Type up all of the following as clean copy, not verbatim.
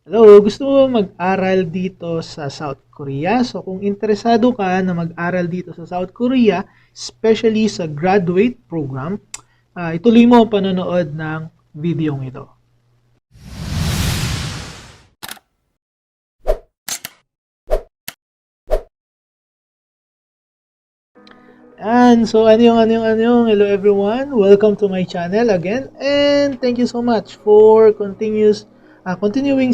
Hello, gusto mo mag-aral dito sa South Korea? So kung interesado ka na mag-aral dito sa South Korea, especially sa graduate program, ituloy mo ang panonood ng video ito. And so anyong, hello everyone. Welcome to my channel again. And thank you so much for continuing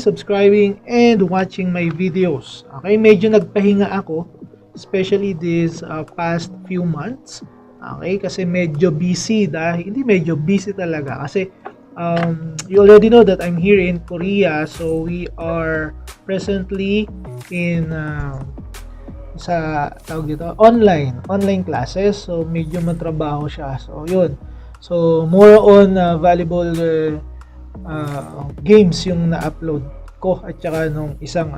subscribing and watching my videos. Okay, medyo nagpahinga ako, especially this past few months. Okay, kasi medyo busy dahil, hindi medyo busy talaga kasi you already know that I'm here in Korea. So we are presently in sa tawag dito, online classes. So medyo matrabaho siya. So yun. So more on valuable games yung na-upload ko at saka nung isang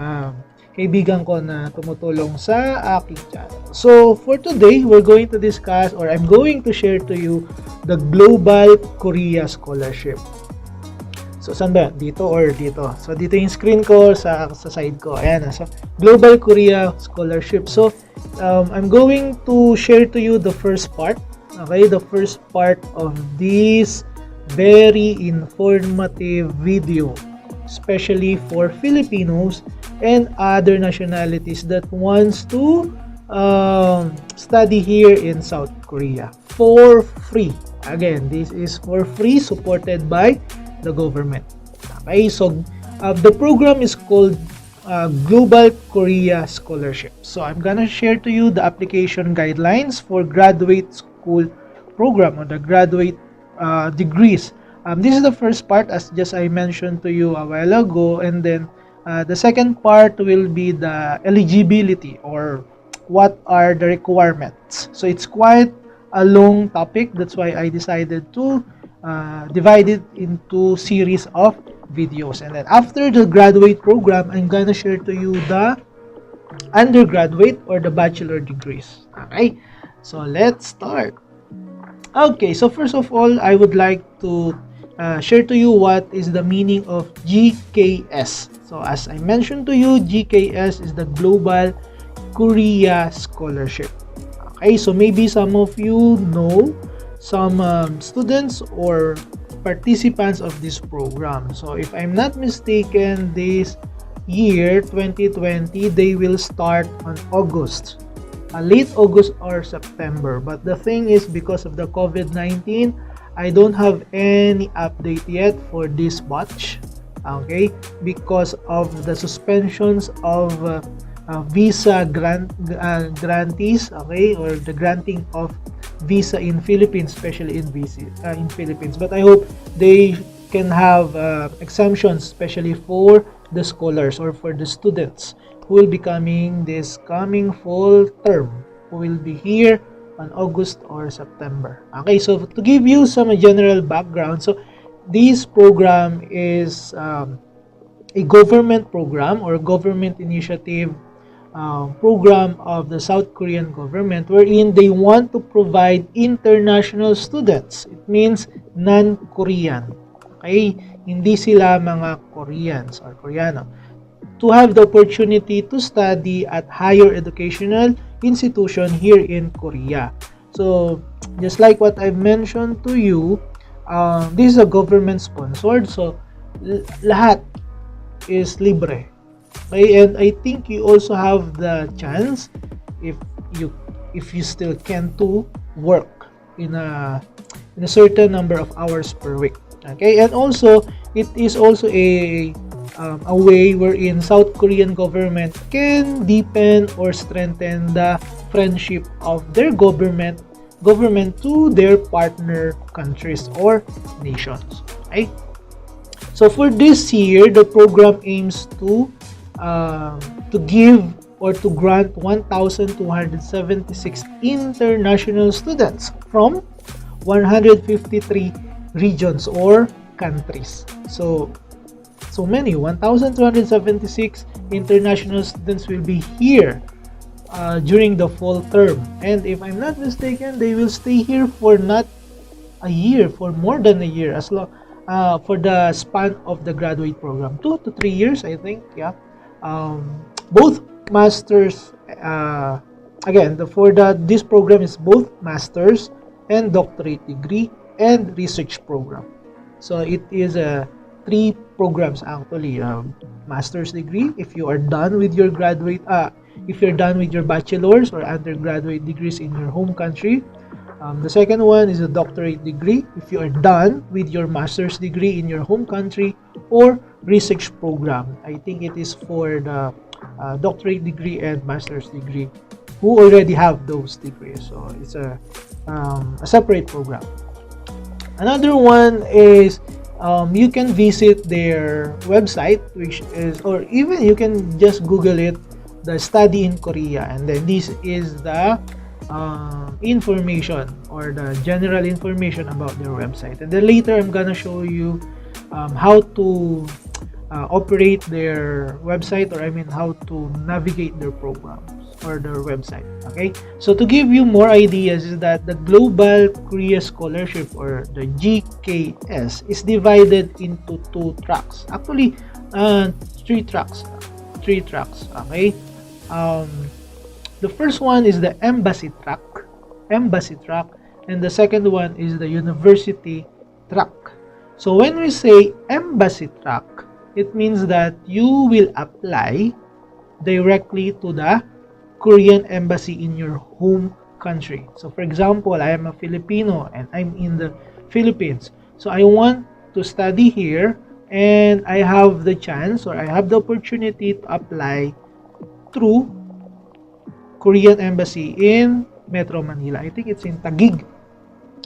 kaibigan ko na tumutulong sa aking channel. So for today, we're going to discuss, or I'm going to share to you the Global Korea Scholarship. So, saan ba? Dito or dito? So, dito yung screen ko sa side ko. Ayan. So, Global Korea Scholarship. So, I'm going to share to you the first part. Okay? The first part of this very informative video. Especially for Filipinos and other nationalities that wants to study here in South Korea for free. Again, this is for free, supported by the government. Okay, so the program is called Global Korea Scholarship. So I'm gonna share to you the application guidelines for graduate school program or the graduate degrees. This is the first part, as just I mentioned to you a while ago, and then the second part will be the eligibility, or what are the requirements. So it's quite a long topic. That's why I decided to divide it into series of videos. And then after the graduate program, I'm gonna share to you the undergraduate or the bachelor degrees. Okay, so let's start. Okay, so first of all, I would like to share to you what is the meaning of GKS. So as I mentioned to you, GKS is the Global Korea Scholarship. Okay, so maybe some of you know some students or participants of this program. So if I'm not mistaken, this year 2020, they will start on August, late August or September. But the thing is, because of the COVID-19, I don't have any update yet for this batch. Okay, because of the suspensions of visa grantees, okay, or the granting of visa in Philippines, especially in Philippines. But I hope they can have exemptions, especially for the scholars or for the students who will be coming this coming fall term, who will be here on August or September. Okay, so to give you some general background, so this program is a government program or government initiative program of the South Korean government, wherein they want to provide international students. It means non-Korean. Okay? Hindi sila mga Koreans or Koreano, to have the opportunity to study at higher educational institution here in Korea. So, just like what I've mentioned to you, this is a government sponsored. So, lahat is libre. Okay, and I think you also have the chance, if you still can, to work in a certain number of hours per week. Okay, and also it is also a way wherein South Korean government can deepen or strengthen the friendship of their government to their partner countries or nations. Okay, so for this year, the program aims to give or to grant 1,276 international students from 153 regions or countries. So many, 1,276 international students will be here during the fall term. And if I'm not mistaken, they will stay here for not a year, for more than a year, as long for the span of the graduate program, 2 to 3 years, I think. Yeah, both masters. Again, this program is both masters and doctorate degree and research program. So it is three programs actually. Master's degree if you are done with your if you're done with your bachelor's or undergraduate degrees in your home country. The second one is a doctorate degree if you are done with your master's degree in your home country, or research program. I think it is for the doctorate degree and master's degree who already have those degrees. So it's a separate program. Another one is you can visit their website, which is, or even you can just Google it, the Study in Korea, and then this is the information or the general information about their website. And then later I'm gonna show you how to operate their website, or I mean how to navigate their programs or their website. Okay, so to give you more ideas is that the Global Korea Scholarship, or the GKS, is divided into two tracks. Actually, three tracks. Okay. The first one is the embassy track, and the second one is the university track. So when we say embassy track, it means that you will apply directly to the Korean embassy in your home country. So for example, I am a Filipino and I'm in the Philippines. So I want to study here, and I have the chance, or I have the opportunity to apply through Korean embassy in Metro Manila. I think it's in Taguig,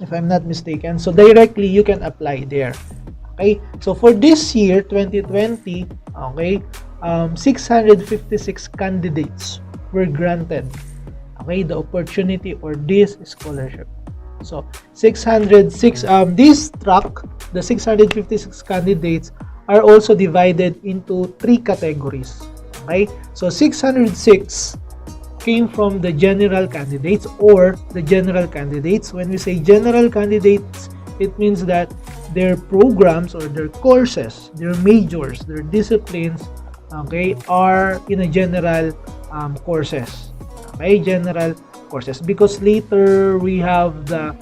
if I'm not mistaken. So directly you can apply there. Okay, so for this year 2020, okay, 656 candidates were granted, okay, the opportunity or this scholarship. So 606 this track, the 656 candidates are also divided into three categories. Okay, so 606 came from the general candidates, or the general candidates. When we say general candidates, it means that their programs or their courses, their majors, their disciplines, okay, are in a general courses. Okay, general courses, because later we have the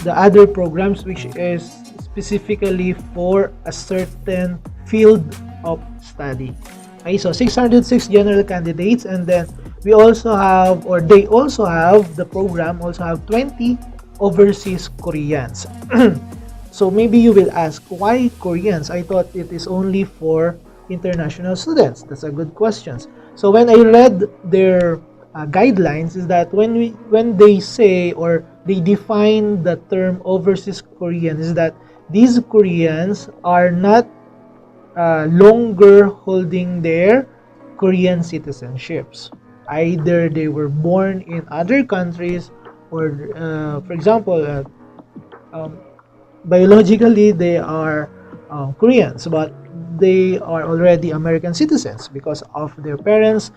other programs which is specifically for a certain field of study. Okay, so 606 general candidates, and then we also have, or they also have, the program also have 20 overseas Koreans. So maybe you will ask, why Koreans? I thought it is only for international students. That's a good question. So when I read their guidelines, is that when they say, or they define the term overseas Korean, is that these Koreans are not longer holding their Korean citizenships. Either they were born in other countries, or for example, biologically they are Koreans, but they are already American citizens because of their parents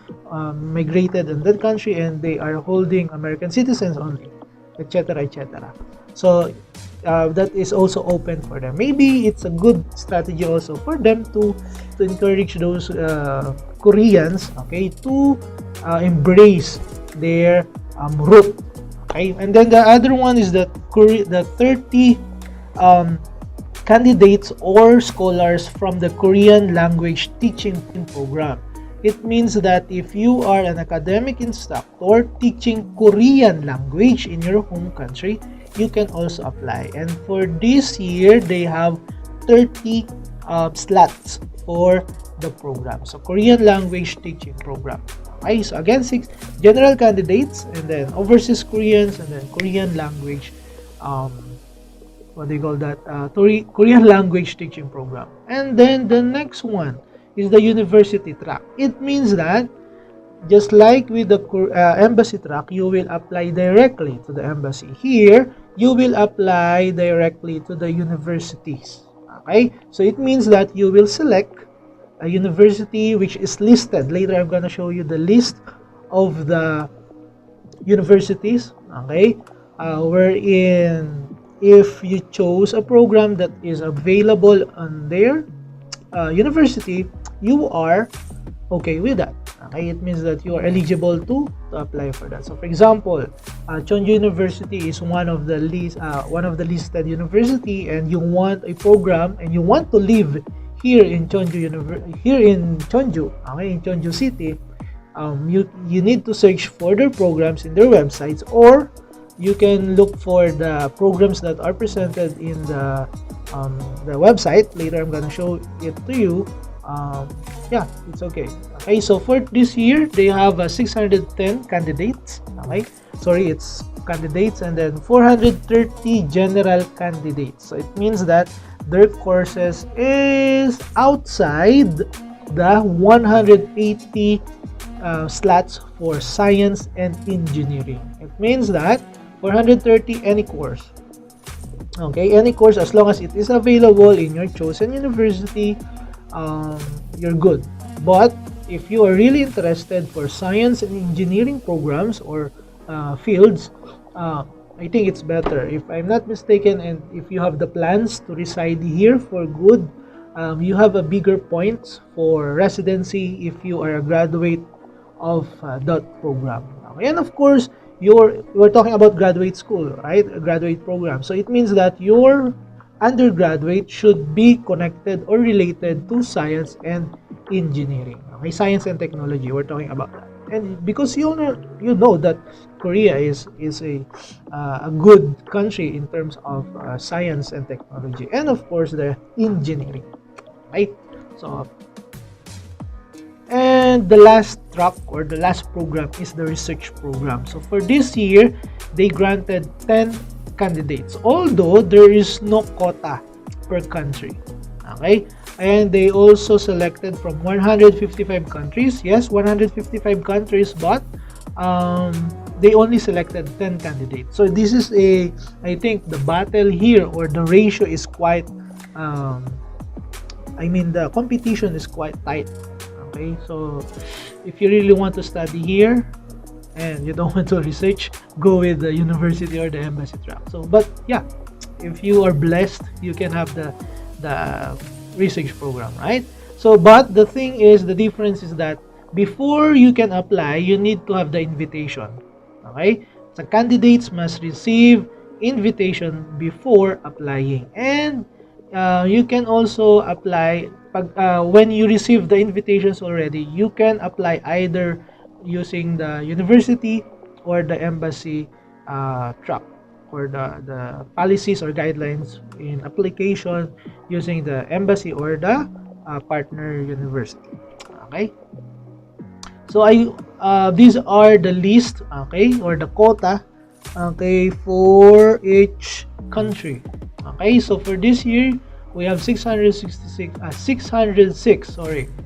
migrated in that country, and they are holding American citizens only, etc., etc. So that is also open for them. Maybe it's a good strategy also for them to encourage those Koreans, okay, to embrace their root. Okay, and then the other one is the 30 candidates or scholars from the Korean language teaching program. It means that if you are an academic instructor teaching Korean language in your home country, you can also apply. And for this year, they have 30 slots for the program. So Korean language teaching program. Okay, so again, 6 general candidates, and then overseas Koreans, and then Korean language, what do you call that? Korean language teaching program. And then the next one is the university track. It means that just like with the embassy track, you will apply directly to the embassy. Here, you will apply directly to the universities. Okay, so it means that you will select a university which is listed. Later, I'm going to show you the list of the universities. Okay, wherein if you chose a program that is available on their university, you are okay with that. Okay, it means that you are eligible to apply for that. So for example, Chonju University is one of the listed university, and you want a program and you want to live here in Chonju, okay, in Chonju City. You need to search for their programs in their websites, or you can look for the programs that are presented in the website. Later I'm gonna show it to you. Yeah, it's okay. Okay, so for this year they have 610 candidates. Okay, sorry, it's candidates, and then 430 general candidates. So it means that their courses is outside the 180 slots for science and engineering. It means that 430 any course. Okay, any course, as long as it is available in your chosen university, you're good. But if you are really interested for science and engineering programs or fields, I think it's better, if I'm not mistaken, and if you have the plans to reside here for good, you have a bigger points for residency if you are a graduate of that program. Okay? And of course, we're talking about graduate school, right? A graduate program. So it means that your undergraduate should be connected or related to science and engineering. Okay, science and technology. We're talking about that, and because you know that Korea is a good country in terms of science and technology, and of course the engineering, right? So, and the last track or the last program is the research program. So for this year, they granted 10 candidates, although there is no quota per country. Okay, and they also selected from 155 countries. Yes, 155 countries, but they only selected 10 candidates. So this is I think the battle here, or the ratio is quite the competition is quite tight. Okay, so if you really want to study here and you don't want to research, go with the university or the embassy track. So, but yeah, if you are blessed, you can have the research program, right? So, but the thing is, the difference is that before you can apply, you need to have the invitation. Okay, so candidates must receive invitation before applying, and you can also apply when you receive the invitations already. You can apply either using the university or the embassy track, or the policies or guidelines in application using the embassy or the partner university. Okay, so these are the list, okay, or the quota, okay, for each country. Okay, so for this year we have 606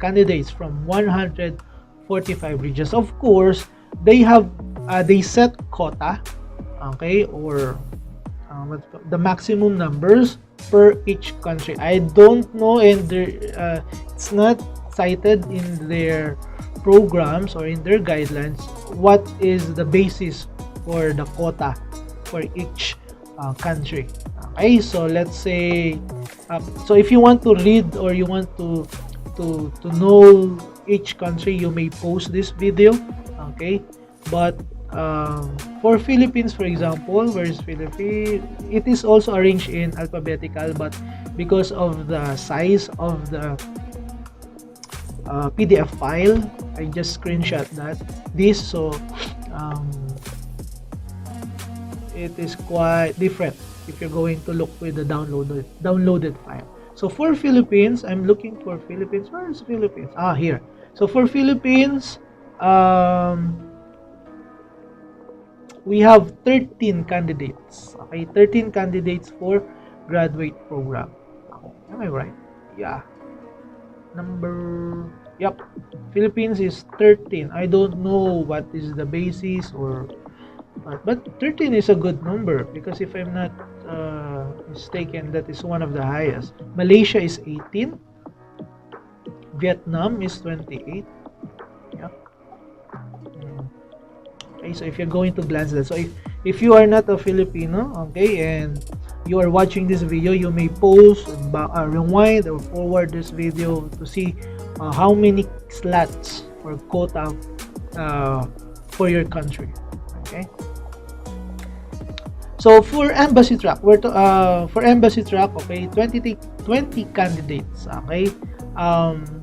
candidates from 145 regions. Of course, they set quota, okay, or the maximum numbers per each country. I don't know, and it's not cited in their programs or in their guidelines what is the basis for the quota for each country. Okay, so let's say, so if you want to read or you want to know each country, you may post this video. Okay, but for Philippines, for example, where is Philippines? It is also arranged in alphabetical, but because of the size of the PDF file, I just screenshot this, so it is quite different if you're going to look with the downloaded file. So for Philippines, I'm looking for Philippines. Where is Philippines? Here. So for Philippines, we have 13 candidates. Okay, 13 candidates for graduate program. Am I right? Yeah. Yep. Philippines is 13. I don't know what is the basis, or but 13 is a good number, because if I'm not mistaken, that is one of the highest. Malaysia is 18. Vietnam is 28. Yeah. Okay, so if you're going to glance that, so if you are not a Filipino, okay, and you are watching this video, you may pause, rewind or forward this video to see how many slots or quota for your country. Okay. So for embassy track, okay, 20 candidates. Okay,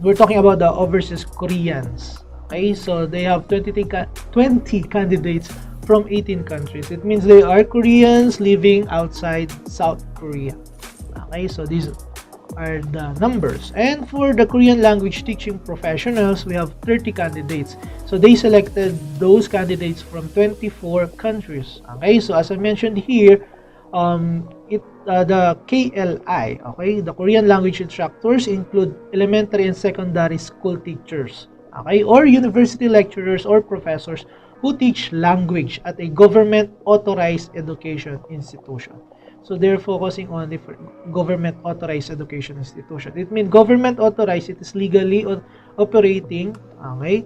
we're talking about the overseas Koreans. Okay, so they have 20 candidates from 18 countries. It means they are Koreans living outside South Korea. Okay, so these are the numbers. And for the Korean language teaching professionals, we have 30 candidates. So they selected those candidates from 24 countries. Okay, so as I mentioned here, the KLI, okay, the Korean language instructors include elementary and secondary school teachers, okay, or university lecturers or professors who teach language at a government authorized education institution. So they're focusing only for government authorized education institution. It means government authorized, it is legally operating, okay,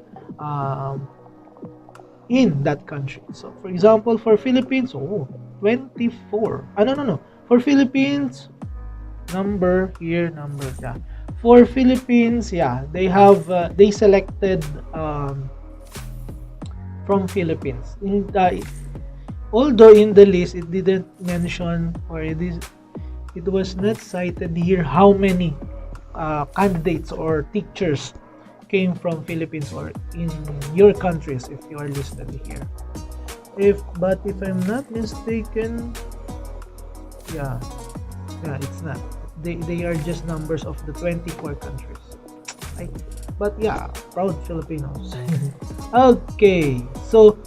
in that country. So for example, for Philippines, 24. No. For Philippines, number, yeah. For Philippines, yeah, they have they selected from Philippines. Although in the list it didn't mention, or it was not cited here how many candidates or teachers came from Philippines or in your countries if you are listed here. But if I'm not mistaken, yeah, it's not. They are just numbers of the 24 countries. Right? But yeah, proud Filipinos. Okay, so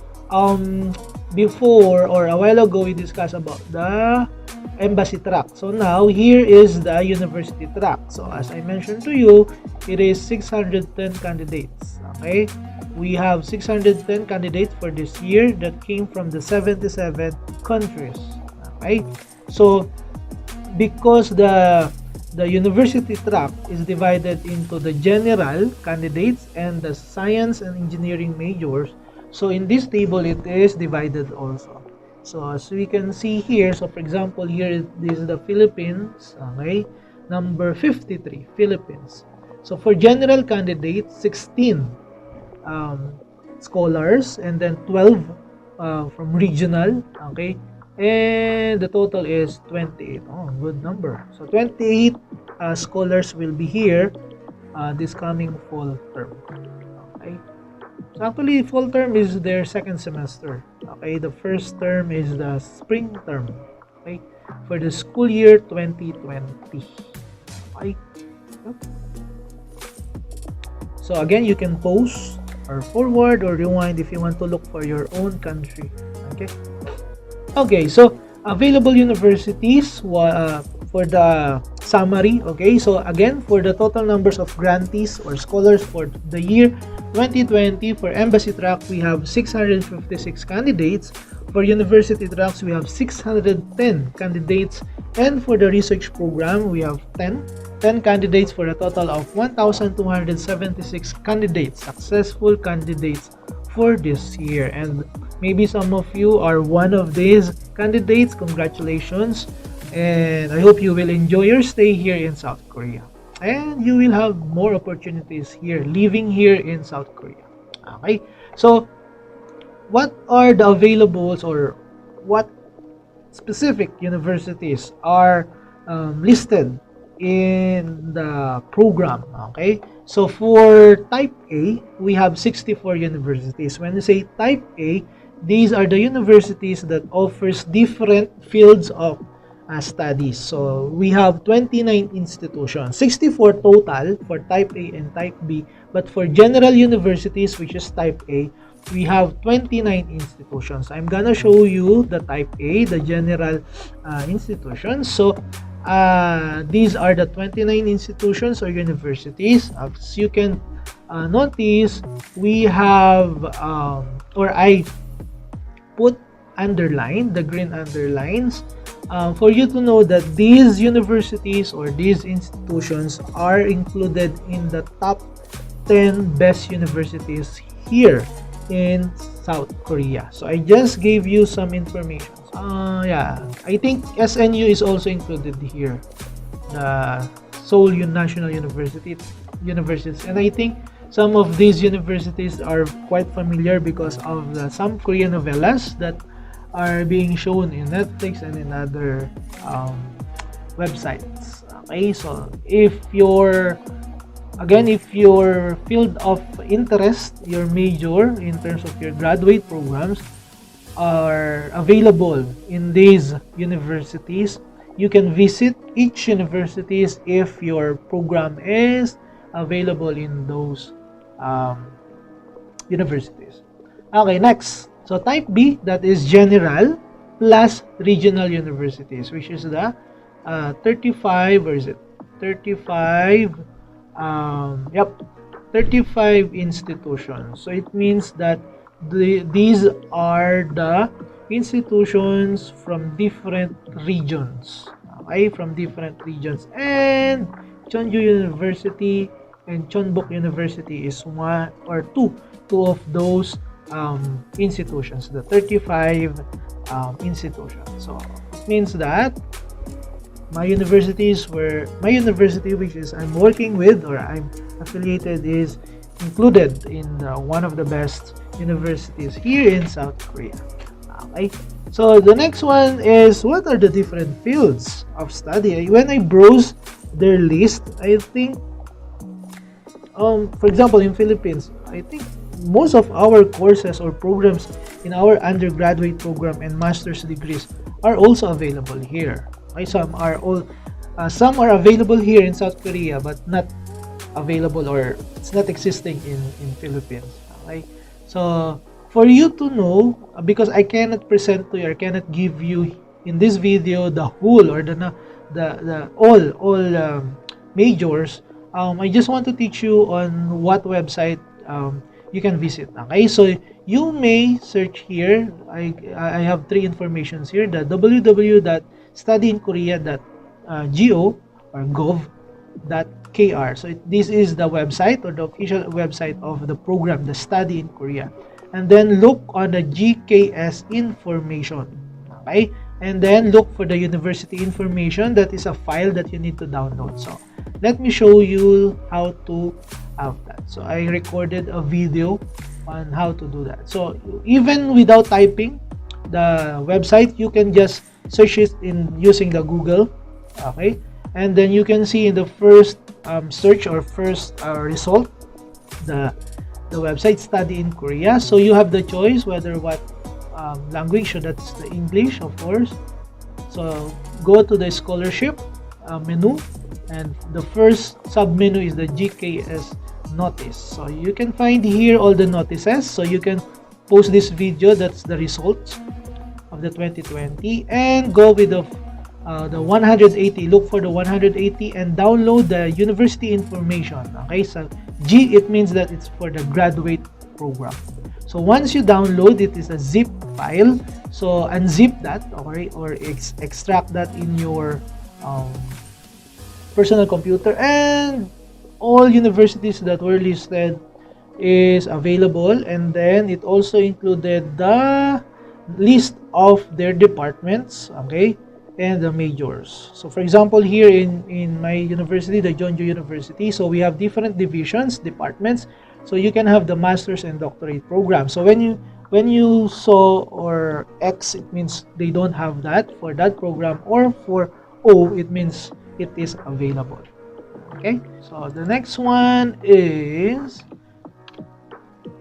before or a while ago we discussed about the embassy track. So now here is the university track. So as I mentioned to you, it is 610 candidates. Okay, we have 610 candidates for this year that came from the 77 countries. Okay, so because the university track is divided into the general candidates and the science and engineering majors, so in this table it is divided also. So as we can see here, so for example here this is the Philippines, okay, number 53, Philippines. So for general candidates, 16 scholars, and then 12 from regional, okay, and the total is 28. Good number. So 28 scholars will be here this coming fall term. Okay, so actually fall term is their second semester. Okay, the first term is the spring term, okay, for the school year 2020. Okay. So again, you can pause or forward or rewind if you want to look for your own country. Okay, so available universities for the summary. Okay, so again, for the total numbers of grantees or scholars for the year 2020, for embassy track we have 656 candidates. For university tracks we have 610 candidates, and for the research program we have 10 candidates for a total of 1,276 candidates, successful candidates for this year. And maybe some of you are one of these candidates. Congratulations, and I hope you will enjoy your stay here in South Korea, and you will have more opportunities here living here in South Korea. Okay, so what are the availables, or what specific universities are listed in the program? Okay, so for type A we have 64 universities. When you say type A, these are the universities that offers different fields of studies. So we have 29 institutions, 64 total for type A and type B, but for general universities, which is type A, we have 29 institutions. I'm gonna show you the type A, the general institutions. So these are the 29 institutions or universities. As you can notice, we have or I put underline, the green underlines, for you to know that these universities or these institutions are included in the top 10 best universities here in South Korea. So I just gave you some information. Yeah, I think SNU is also included here, the Seoul National Universities, and I think some of these universities are quite familiar because of some Korean novellas that are being shown in Netflix and in other websites. Okay, so if your field of interest, your major in terms of your graduate programs are available in these universities, you can visit each universities if your program is available in those um, universities. Okay, next. So type B, that is general plus regional universities, which is the 35, where is it? 35, yep, 35 institutions. So it means that these are the institutions from different regions. Okay, from different regions. And Cheonju University and Chonbuk University is one or two of those institutions, the 35 institutions. So it means that my university, which is I'm working with or I'm affiliated, is included in one of the best universities here in South Korea. Okay. So the next one is, what are the different fields of study? When I browse their list, I think, for example, in Philippines, I think most of our courses or programs in our undergraduate program and master's degrees are also available here. Okay, some are available here in South Korea, but not available, or it's not existing in Philippines. Okay, so for you to know, because I cannot present to you, I cannot give you in this video the whole or the all majors. I just want to teach you on what website you can visit. Okay, so you may search here. I have three informations here: the www.studyinkorea.go or gov.kr. So this is the website or the official website of the program, the Study in Korea. And then look on the GKS information. Okay, and then look for the university information. That is a file that you need to download. So let me show you how to have that. So I recorded a video on how to do that. So even without typing the website, you can just search it in using the Google. Okay, and then you can see in the first search or first result the website Study in Korea. So you have the choice whether what language. So that's the English, of course. So go to the scholarship menu, and the first sub menu is the GKS notice. So you can find here all the notices. So you can post this video, that's the results of the 2020, and go with the 180. Look for the 180 and download the university information. Okay, so G, it means that it's for the graduate program. So once you download it, is a zip file. So unzip that, okay, or extract that in your personal computer, and all universities that were listed is available. And then it also included the list of their departments, okay, and the majors. So for example, here in my university, the Jeonju University, so we have different divisions, departments. So you can have the master's and doctorate program. So when you saw or X, it means they don't have that for that program, or for O, it means it is available. Okay, so the next one is,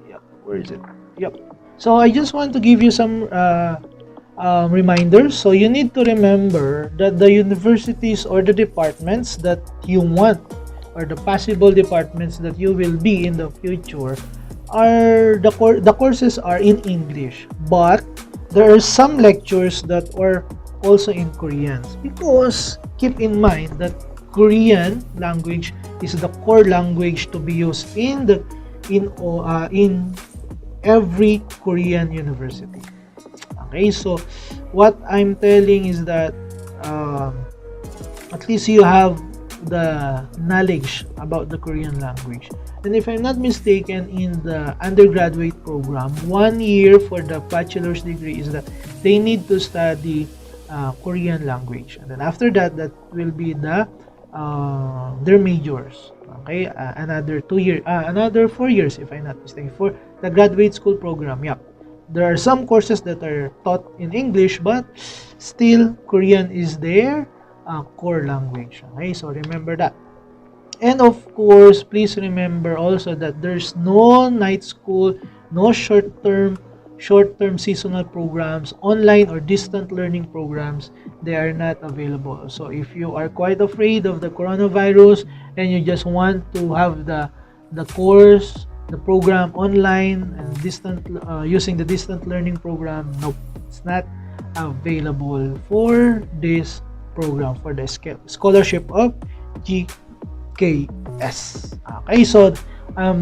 yep, where is it? Yep. So I just want to give you some reminders. So you need to remember that the universities or the departments that you want, or the possible departments that you will be in the future, are the courses are in English, but there are some lectures that are also in Korean, because keep in mind that Korean language is the core language to be used in every Korean university. Okay, so what I'm telling is that at least you have the knowledge about the Korean language. And if I'm not mistaken, in the undergraduate program, 1 year for the bachelor's degree is that they need to study Korean language, and then after that, that will be their majors. Okay, another 2 year, another 4 years, if I'm not mistaken, for the graduate school program. Yeah, there are some courses that are taught in English, but still Korean is their core language. Okay, so remember that. And of course, please remember also that there's no night school, no short-term seasonal programs, online or distant learning programs. They are not available. So if you are quite afraid of the coronavirus and you just want to have the course, the program online and distant using the distant learning program, nope, it's not available for this program, for the scholarship of GKS. Okay, so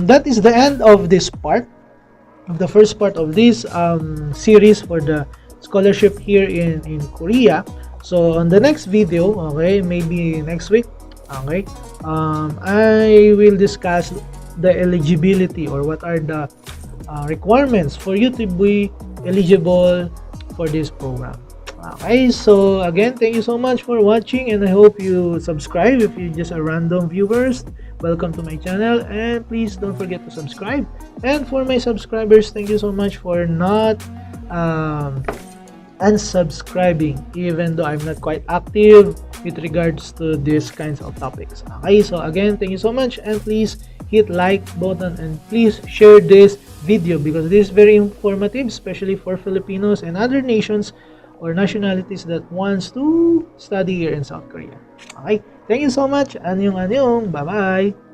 that is the end of this part, of the first part of this series for the scholarship here in Korea. So on the next video, okay, maybe next week, okay, I will discuss the eligibility, or what are the requirements for you to be eligible for this program. Okay, so again, thank you so much for watching, and I hope you subscribe if you're just a random viewers. Welcome to my channel, and please don't forget to subscribe. And for my subscribers, thank you so much for not unsubscribing, even though I'm not quite active with regards to these kinds of topics. Okay, so again, thank you so much, and please hit like button, and please share this video because this is very informative, especially for Filipinos and other nations or nationalities that wants to study here in South Korea. Okay, thank you so much. Annyeong, annyeong. Bye bye.